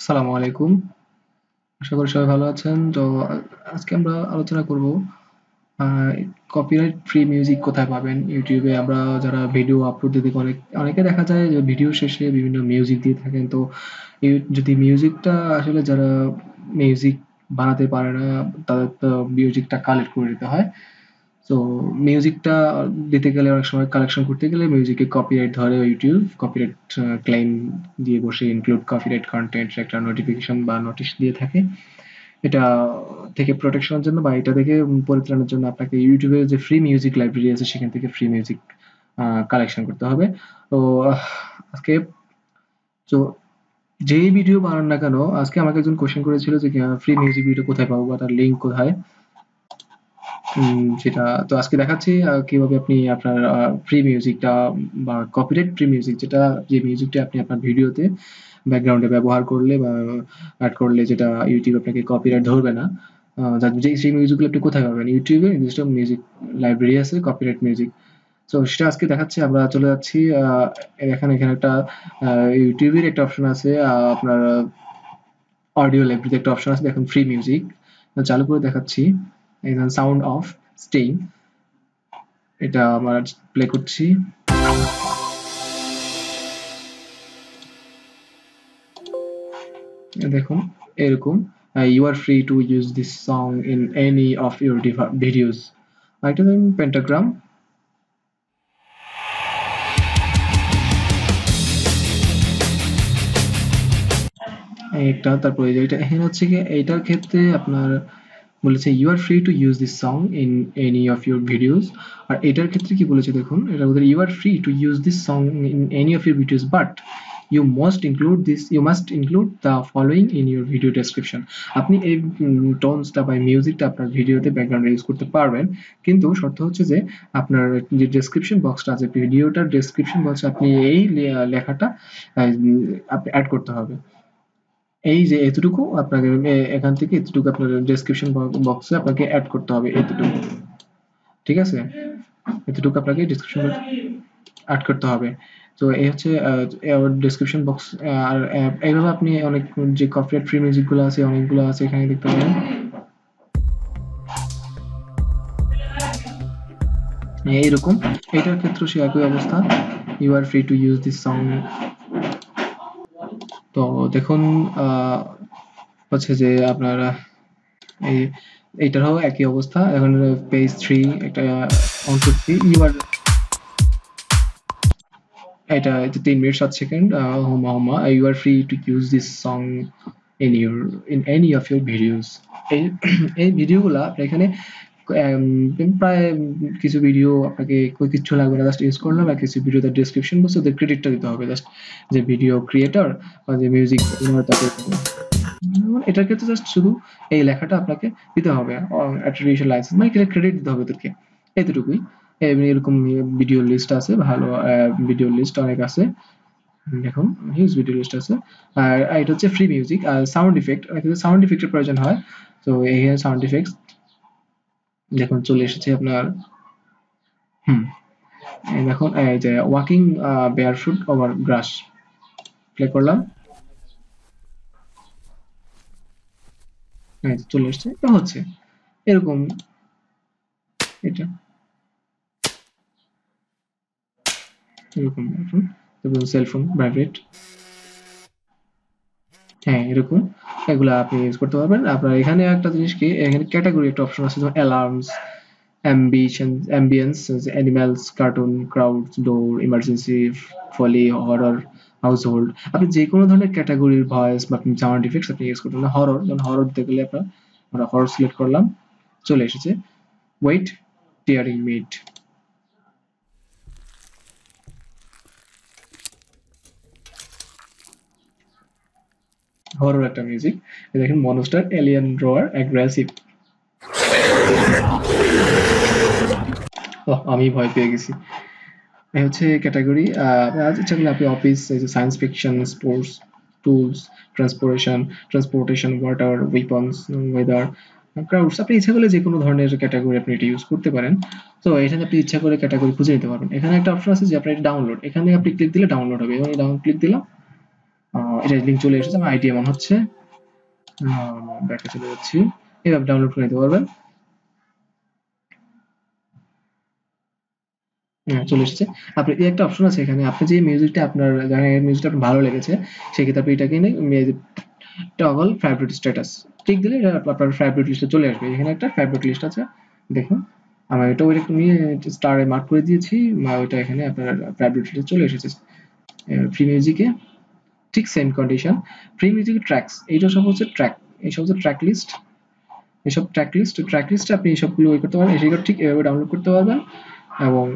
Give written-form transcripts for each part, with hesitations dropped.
আসসালামু আলাইকুম। আশা করি সবাই ভালো আছেন। তো আজকে আমরা আলোচনা করব আ কপিরাইট ফ্রি মিউজিক কোথায় পাবেন? YouTube এ আমরা যারা ভিডিও আপলোড দিতে অনেকে দেখা যায় যে ভিডিও শেষে বিভিন্ন মিউজিক দিয়ে থাকেন। তো যদি মিউজিকটা আসলে যারা মিউজিক বানাতে পারে না তাদের তো মিউজিকটা কালেক্ট করে নিতে হয়। তো মিউজিকটা দিতে গেলে অনেক সময় কালেকশন করতে গেলে মিউজিকে কপিরাইট ধরে ইউটিউব কপিরাইট ক্লেম দিয়ে বসে ইনক্লুড কপিরাইট কন্টেন্ট একটা নোটিফিকেশন বা নোটিশ দিয়ে থাকে। এটা থেকে প্রোটেকশনের জন্য বা এটা থেকে পরিত্রাণের জন্য আপনাকে ইউটিউবে যে ফ্রি মিউজিক লাইব্রেরি আছে সেখান থেকে ফ্রি মিউজিক কালেকশন করতে হবে। তো আজকে তো যেই ভিডিও বানান না কেন, আজকে আমাকে একজন কোশ্চেন করেছিল যে ফ্রি মিউজিক ভিডিও কোথায় পাবো বা তার লিঙ্ক কোথায়। সেটা তো আজকে দেখাচ্ছি কিভাবে আপনি আপনার ফ্রি মিউজিকটা বা কপিরাইট ফ্রি মিউজিক যেটা যে মিউজিকটা আপনি আপনার ভিডিওতে ব্যাকগ্রাউন্ডে ব্যবহার করলে বা অ্যাড করলে যেটা ইউটিউব আপনাকে কপিরাইট ধরবে না। যে সেই মিউজিকগুলো আপনি কোথায় পাবেন? ইউটিউবে নির্দিষ্ট মিউজিক লাইব্রেরি আছে কপিরাইট মিউজিক। তো সেটা আজকে দেখাচ্ছি। আমরা চলে যাচ্ছি এখানে একটা ইউটিউবের একটা অপশন আছে, আপনার অডিও লাইব্রেরিতে একটা অপশন আছে, দেখুন ফ্রি মিউজিক চালু করে দেখাচ্ছি। সাউন্ড অফ স্টেইং, এটা আমরা প্লে করছি। দেখুন এরকম you are free to use this song in any of your videos. আরেকটা ধরুন পেন্টাগ্রাম, একটা তারপরে এটা এখানে হচ্ছে কি এইটার ক্ষেত্রে আপনার বলেছে you are free to use this song in any of your videos. আর এটার ক্ষেত্রে কি বলেছে দেখুন, এটা বলতে you are free to use this song in any of your videos but you must include the following in your video description. আপনি এই টোনসটা বা মিউজিকটা আপনার ভিডিওতে ব্যাকগ্রাউন্ডে ইউজ করতে পারবেন, কিন্তু শর্ত হচ্ছে যে আপনার যে ডেসক্রিপশন বক্সটা আছে ভিডিওটার ডেসক্রিপশন বক্সে আপনি এই লেখাটা আপনি অ্যাড করতে হবে। এই যে এতটুকু আপনাকে এখান থেকে এতটুকু আপনার ডেসক্রিপশন বক্সে আপনাকে অ্যাড করতে হবে এতটুকু। ঠিক আছে? এতটুকু আপনাকে ডেসক্রিপশন অ্যাড করতে হবে। তো এই হচ্ছে ডেসক্রিপশন বক্স। আর এইভাবে আপনি অনেক যে কপিরাইট ফ্রি মিউজিক গুলো আছে অনেকগুলো আছে এখানে দেখতে পারেন। এইরকম এটার ক্ষেত্রে সে একই অবস্থা, you are free to use this song. তো দেখুন হচ্ছে যে আপনার এই এইটারও একই অবস্থা। এখন পেজ 3 একটা অন করছি, ইউ আর এটা 3 মিনিট 7 সেকেন্ড হুমা হুমা you are free to use this song in any of your videos. এই এই ভিডিওগুলা আপনি এখানে প্রায় কিছু ভিডিও আপনাকে কিচ্ছু লাগবে না, জাস্ট ইউজ করলাম। আর কিছু ভিডিও তার ডেসক্রিপশন বক্সে ওদের ক্রেডিটটা দিতে হবে, জাস্ট যে ভিডিও ক্রিয়েটর বা যে মিউজিক তাকে এটার ক্ষেত্রে জাস্ট শুধু এই লেখাটা আপনাকে দিতে হবে, অ্যাট্রিবিউশন লাইসেন্স মানে ক্রেডিট দিতে হবে ওদেরকে, এতটুকুই। এরকম ভিডিও লিস্ট আছে, ভালো ভিডিও লিস্ট অনেক আছে, দেখুন হিউজ ভিডিও লিস্ট আছে। আর এটা হচ্ছে ফ্রি মিউজিক। আর সাউন্ড ইফেক্ট, সাউন্ড ইফেক্টের প্রয়োজন হয়। তো এই সাউন্ড ইফেক্টস দেখুন চলে এসেছে আপনার। হুম এই দেখুন এই যে ওয়াকিং বেয়ারফুট ওভার গ্রাস, প্লে করলাম, চলে এসছে। এটা হচ্ছে এরকম, এটা এরকম দেখুন, তারপর সেলফোন ভাইব্রেট, হ্যাঁ এরকম এগুলা আপনি ইউজ করতে পারবেন। আপনার এখানে একটা জিনিস কি, এখানে ক্যাটাগরি একটা অপশন আছে, যেমন alarms, ambience, animals, cartoon, crowds, ডোর, ইমার্জেন্সি, ফলি, হরর, হাউসহোল্ড। আপনি যে কোনো ধরনের ক্যাটাগরির ভয়েস বা আপনি সাউন্ড ইফেক্টস আপনি ইউজ করতে পারেন। হরর, যেমন হরর দিতে গেলে আমরা হরর সিলেক্ট করলাম, চলে এসেছে। ওয়েট, টিয়ারিং মিট, হরর একটা মিউজিক। দেখেন মনস্টার, এলিয়ান রোয়ার, অ্যাগ্রেসিভ। আমি ভয় পেয়ে গেছি। এই হচ্ছে ক্যাটাগরি। ইচ্ছা করলে আপনি অফিস, এই যে science fiction, sports, tools, transportation, water, weapons, weather, crowds, আপনি ইচ্ছা করলে যে কোনো ধরনের ক্যাটাগরি আপনি এটা ইউজ করতে পারেন। তো এখানে আপনি ইচ্ছা করে ক্যাটাগরি খুঁজে নিতে পারবেন। এখানে একটা অপশন আছে যে আপনার ডাউনলোড, এখানে আপনি ক্লিক দিলে ডাউনলোড হবে, এবং ডাউন ক্লিক দিলাম, এটা লিঙ্ক চলে এসেছে, আমার আইডি এমন হচ্ছে। ব্যাকে চলে যাচ্ছি, এভাবে ডাউনলোড করে নিতে পারবেন। চলে এসেছে। আপনি এই একটা অপশন আছে এখানে, আপনি যে মিউজিকটা আপনার মিউজিকটা আপনার ভালো লেগেছে, সেক্ষেত্রে আপনি এটাকে টগল ফেভারিট স্ট্যাটাস ঠিক দিলে এটা আপনার ফেভারিট লিস্টে চলে আসবে। এখানে একটা ফেভারিট লিস্ট আছে, দেখুন আমি এটা ওইটা নিয়ে স্টারে মার্ক করে দিয়েছি, ওইটা এখানে আপনার ফেভারিট লিস্টে চলে এসেছে। ফ্রি মিউজিকে ঠিক same condition. Free music tracks, এইটা সব হচ্ছে ট্র্যাক, এইসব হচ্ছে ট্র্যাক লিস্ট, এইসব ট্র্যাক লিস্টে আপনি এইসবগুলো ওই করতে পারবেন, সেগুলো ঠিক এভাবে ডাউনলোড করতে পারবেন। এবং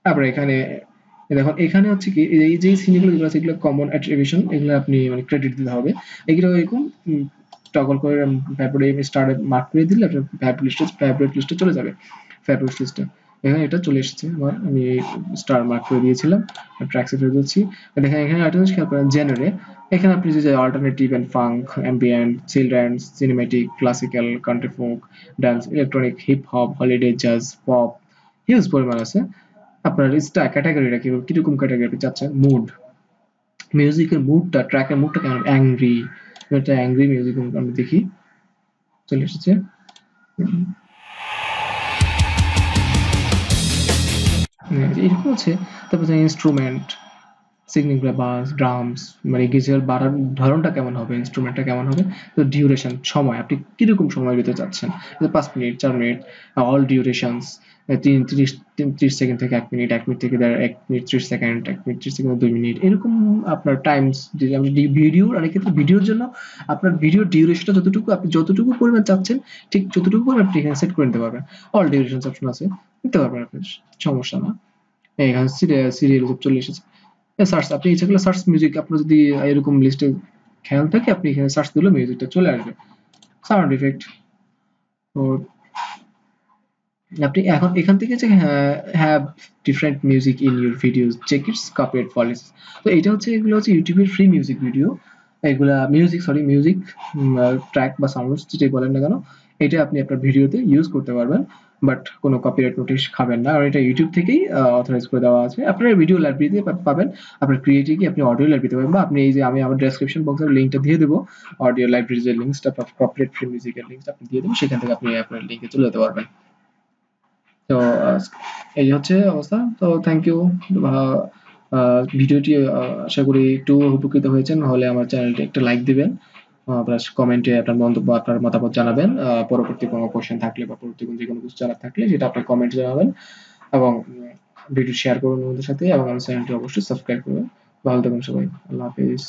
তারপরে এখানে দেখুন, এখানে হচ্ছে কি এই যে সিনেগুলো যেগুলো আছে এগুলো কমন অ্যাট্রিবিউশন, এগুলো আপনি মানে ক্রেডিট দিতে হবে। এগুলো এরকম টগল করে তারপরে স্টারে মার্ক করে দিলে আপনার ফেভারিট লিস্টে চলে যাবে। ফেভারিট লিস্টে এখানে এটা চলে এসেছে আমার, আমি স্টার মার্ক করে দিয়েছিলাম, ট্র্যাক্সে ফেলে দিচ্ছি। দেখেন এখানে একটা জিনিস খেয়াল করেন, জেনারে এখানে আপনি যে alternative and funk, ambient, children's, cinematic, classical, country folk, dance, electronic, hip hop, holiday, jazz, pop, huge পরিমাণ আছে। আপনার ক্যাটাগরিটা কিরকম ক্যাটাগরি আপনি চাচ্ছেন, মুড, মিউজিকের মুডটা, ট্র্যাকের মুডটা কেমন, অ্যাংরি, এটা অ্যাংরি মিউজিক আমি দেখি চলে এসেছে। এরকম আছে। তারপর ইনস্ট্রুমেন্ট, সিগনিং বাস, ড্রামস, মানে গিটার বাড়ার ধরনটা কেমন হবে, ইনস্ট্রুমেন্টটা কেমন হবে, তো ডিউরেশন, সময় আপনি কিরকম সময় দিতে চাচ্ছেন, 5 মিনিট, 4 মিনিট, অল ডিউরেশনস, 30 সেকেন্ড থেকে 1 মিনিট, 1 মিনিট থেকে 1 minute 30 second, 1 minute 30 second, 2 minute, এরকম আপনার টাইমস। ভিডিও, অনেক ক্ষেত্রে ভিডিওর জন্য আপনার ভিডিও ডিউরেশনটা যতটুকু আপনি যতটুকু পরিমাণ চাচ্ছেন, ঠিক যতটুকু পরিমাণ আপনি এখানে সেট করে নিতে পারবেন। অল ডিউরেশন অপশন আছে, নিতে পারবেন আপনি, সমস্যা না। এখানে সিরিয়াল চলে এসেছে। সার্চ, আপনি ইচ্ছা করলে সার্চ মিউজিক, আপনার যদি এরকম লিস্টে খেয়াল থাকে আপনি এখানে সার্চ দিলে মিউজিকটা চলে আসবে। সাউন্ড ইফেক্ট, তো আপনি এখন এখান থেকে যে have different music in your videos, check its copyright policy. তো এটা হচ্ছে, এগুলো হচ্ছে ইউটিউবের ফ্রি মিউজিক ভিডিও, এগুলা মিউজিক ট্র্যাক বা সাউন্ডস যেটাই বলেন না কেন, এটা আপনি আপনার ভিডিওতে ইউজ করতে পারবেন, বাট কোনো কপিরাইট নোটিশ খাবেন না, আর এটা ইউটিউব থেকেই অথরাইজ করে দেওয়া আছে। আপনার ভিডিও লাইব্রেরিতে পাবেন, আপনার ক্রিয়েটে গিয়ে আপনি অডিও লাইব্রেরিতে পাবেন, বা আপনি এই যে আমি আমার ডেসক্রিপশন বক্সের লিঙ্কটা দিয়ে দেবো, অডিও লাইব্রেরির যে লিঙ্কসটা, কপিরাইট ফ্রি মিউজিকের লিঙ্কটা আপনি দিয়ে দেবো, সেখান থেকে আপনি আপনার লিঙ্কে চলে যেতে পারবেন। তো এই হচ্ছে অবস্থা। তো থ্যাংক ইউ। ভিডিওটি আশা করি একটু উপকৃত হয়েছেন, হলে আমার চ্যানেলটি একটা লাইক দিবেন, প্লাস কমেন্টে আপনার মন্তব্য, আপনার মতামত জানাবেন। পরবর্তী কোনো কোশ্চেন থাকলে বা পরবর্তী কোনো যে কোনো কিছু জানার থাকলে সেটা আপনার কমেন্টে জানাবেন, এবং ভিডিও শেয়ার করুন আমাদের সাথে, এবং আমার চ্যানেলটি অবশ্যই সাবস্ক্রাইব করবেন। ভালো থাকুন সবাই, আল্লাহ হাফিজ।